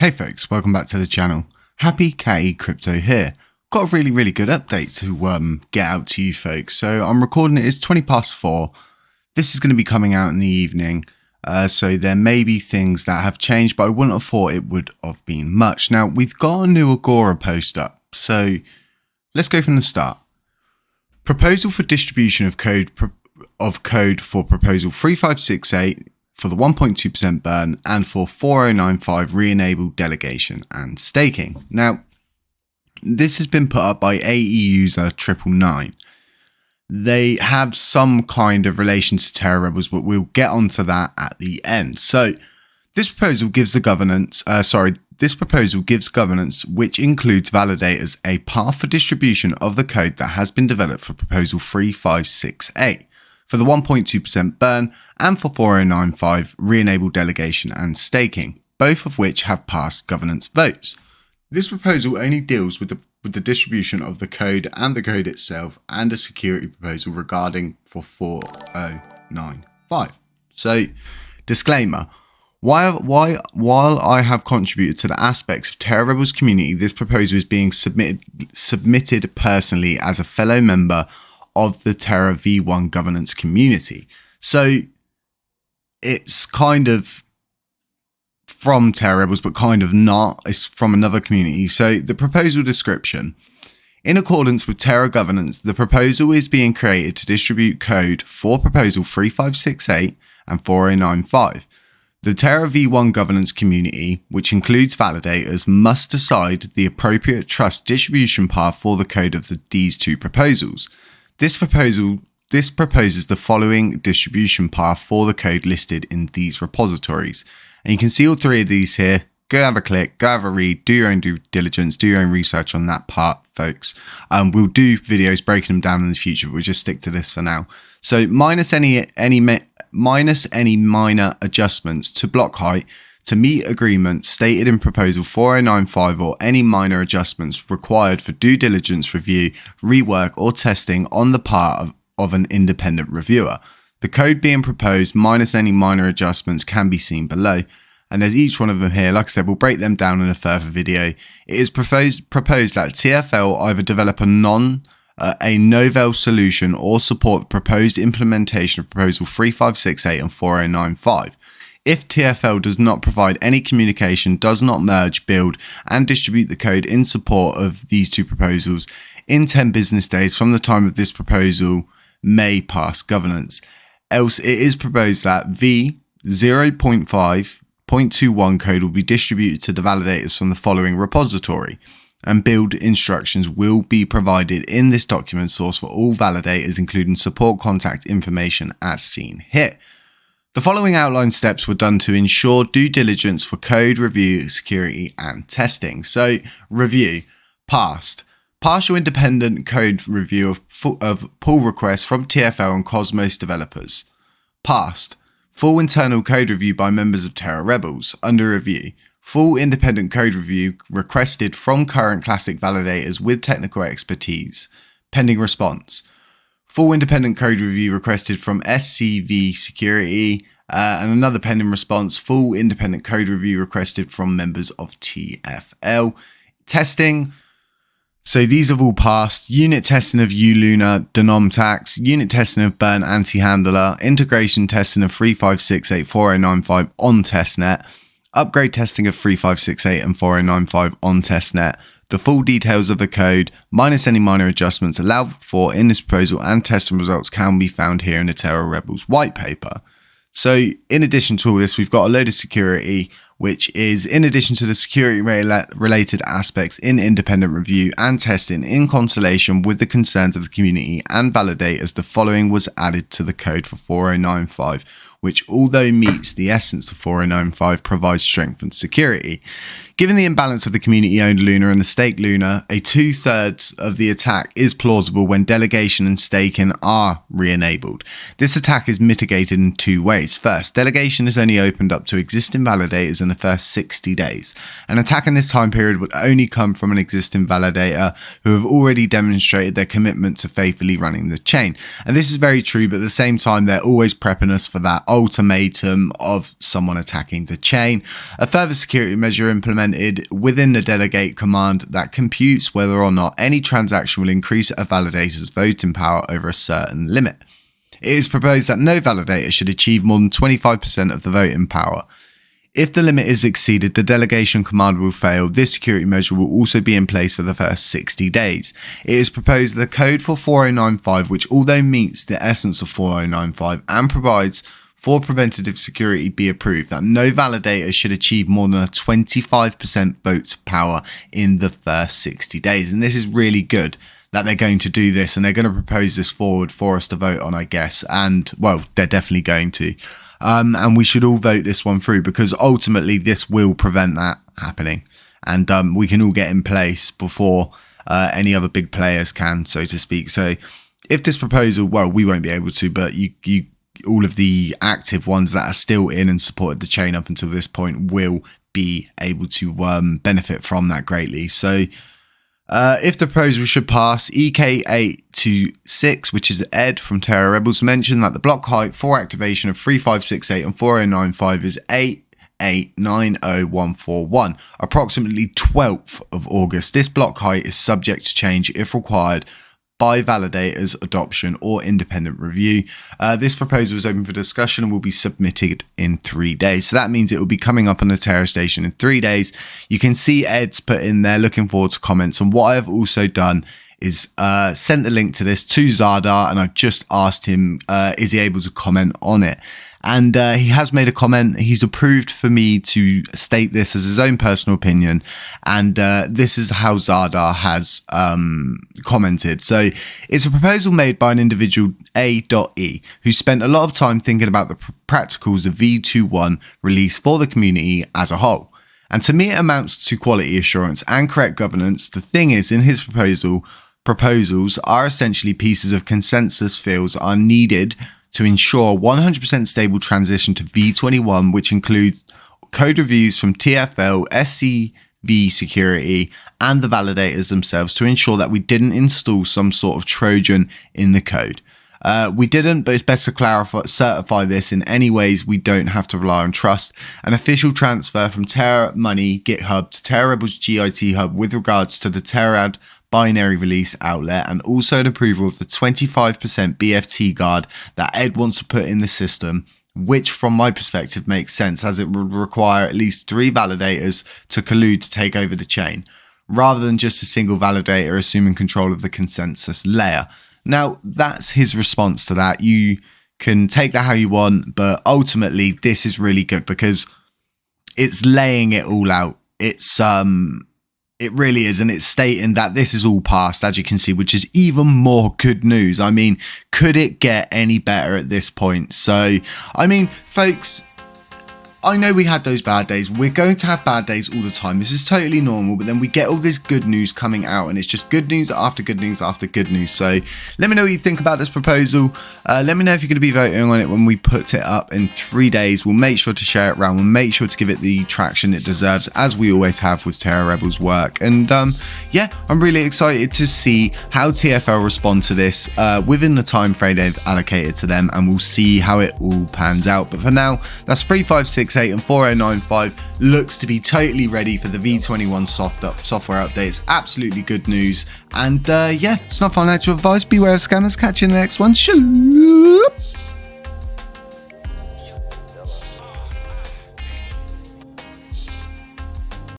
Hey folks, welcome back to the channel. Happy KE Crypto here. Got a really good update to get out to you folks. So I'm recording it, it's 20 past 4. This is going to be coming out in the evening. So there may be things that have changed, but I wouldn't have thought it would have been much. Now we've got a new Agora post up. So let's go from the start. Proposal for distribution of code for proposal 3568 for the 1.2% burn and for 4095 re-enabled delegation and staking. Now, this has been put up by AE user 999. They have some kind of relation to Terra Rebels, but we'll get onto that at the end. So this proposal gives governance, which includes validators, a path for distribution of the code that has been developed for proposal 3568 for the 1.2% burn and for 4095 re-enable delegation and staking, both of which have passed governance votes. This proposal only deals with the distribution of the code and the code itself, and a security proposal regarding for 4095. So, disclaimer. While I have contributed to the aspects of Terra Rebels community, this proposal is being submitted personally as a fellow member of the Terra V1 governance community. So it's kind of from Terra Rebels, but kind of not. It's from another community. So the proposal description. In accordance with Terra governance, the proposal is being created to distribute code for proposal 3568 and 4095. The Terra V1 governance community, which includes validators, must decide the appropriate trust distribution path for the code of these two proposals. This proposes the following distribution path for the code listed in these repositories. And you can see all three of these here. Go have a click, go have a read, do your own due diligence, do your own research on that part, folks. We'll do videos breaking them down in the future, but we'll just stick to this for now. So minus any minor adjustments to block height to meet agreements stated in proposal 4095, or any minor adjustments required for due diligence review, rework or testing on the part of an independent reviewer. The code being proposed minus any minor adjustments can be seen below. And there's each one of them here. Like I said, we'll break them down in a further video. It is proposed that TFL either develop a novel solution or support the proposed implementation of proposal 3568 and 4095. If TFL does not provide any communication, does not merge, build, and distribute the code in support of these two proposals in 10 business days from the time of this proposal may pass governance. Else, it is proposed that V 0.5.21 code will be distributed to the validators from the following repository, and build instructions will be provided in this document source for all validators, including support contact information as seen here. The following outlined steps were done to ensure due diligence for code review, security, and testing. So, review. Passed. Partial independent code review of pull requests from TFL and Cosmos developers. Passed. Full internal code review by members of Terra Rebels. Under review. Full independent code review requested from current classic validators with technical expertise. Pending response. Full independent code review requested from SCV Security, and another pending response. Full independent code review requested from members of TFL. Testing. So these have all passed. Unit testing of ULUNA denom tax, unit testing of burn anti-handler, integration testing of 3568 4095 on testnet, upgrade testing of 3568 and 4095 on testnet. The full details of the code, minus any minor adjustments allowed for in this proposal, and testing results can be found here in the Terra Rebels white paper. So in addition to all this, we've got a load of security, which is in addition to the security related aspects in independent review and testing in consultation with the concerns of the community and validators. The following was added to the code for 4095, which, although meets the essence of 4095, provides strength and security. Given the imbalance of the community-owned Luna and the staked Luna, a 2/3 of the attack is plausible when delegation and staking are re-enabled. This attack is mitigated in two ways. First, delegation is only opened up to existing validators in the first 60 days. An attack in this time period would only come from an existing validator who have already demonstrated their commitment to faithfully running the chain. And this is very true, but at the same time, they're always prepping us for that ultimatum of someone attacking the chain. A further security measure implemented implemented within the delegate command that computes whether or not any transaction will increase a validator's voting power over a certain limit. It is proposed that no validator should achieve more than 25% of the voting power. If the limit is exceeded, the delegation command will fail. This security measure will also be in place for the first 60 days. It is proposed the code for 4095, which although meets the essence of 4095 and provides for preventative security, be approved, that no validator should achieve more than a 25% vote power in the first 60 days. And this is really good that they're going to do this, and they're going to propose this forward for us to vote on, I guess. And, well, they're definitely going to. And we should all vote this one through, because ultimately this will prevent that happening. And we can all get in place before any other big players can, so to speak. So if this proposal, well, we won't be able to, but you all of the active ones that are still in and supported the chain up until this point will be able to benefit from that greatly. So if the proposal should pass, EK826, which is Ed from Terra Rebels, mentioned that the block height for activation of 3568 and 4095 is 8890141, approximately 12th of August. This block height is subject to change if required by validators, adoption, or independent review. This proposal is open for discussion and will be submitted in 3 days. So that means it will be coming up on the Terra station in 3 days. You can see Ed's put in there, looking forward to comments. And what I have also done is sent the link to this to Zaradar, and I've just asked him, is he able to comment on it? And he has made a comment. He's approved for me to state this as his own personal opinion. And this is how Zaradar has commented. So it's a proposal made by an individual A.E, who spent a lot of time thinking about the practicals of V21 release for the community as a whole. And to me, it amounts to quality assurance and correct governance. The thing is, in his proposals are essentially pieces of consensus fields are needed to ensure 100% stable transition to V21, which includes code reviews from TFL, SCV security, and the validators themselves to ensure that we didn't install some sort of Trojan in the code. We didn't, but it's best to certify this in any ways we don't have to rely on trust. An official transfer from Terra Money GitHub to Terra Rebels GIT Hub with regards to the TERRA binary release outlet, and also an approval of the 25% BFT guard that Ed wants to put in the system, which from my perspective makes sense, as it would require at least 3 validators to collude to take over the chain, rather than just a single validator assuming control of the consensus layer. Now, that's his response to that. You can take that how you want, but ultimately this is really good because it's laying it all out. It really is, and it's stating that this is all passed, as you can see, which is even more good news. I mean, could it get any better at this point? So, I mean, folks, I know we had those bad days. We're going to have bad days all the time. This is totally normal, but then we get all this good news coming out, and it's just good news after good news after good news. So let me know what you think about this proposal. Let me know if you're going to be voting on it when we put it up in 3 days. We'll make sure to share it around. We'll make sure to give it the traction it deserves, as we always have with Terra Rebels work. And yeah, I'm really excited to see how TFL respond to this within the time frame they've allocated to them, and we'll see how it all pans out. But for now, that's 3568 and 4095 looks to be totally ready for the V21 software updates. Absolutely good news. And yeah, it's not financial advice. Beware of scammers. Catch you in the next one. Shalom.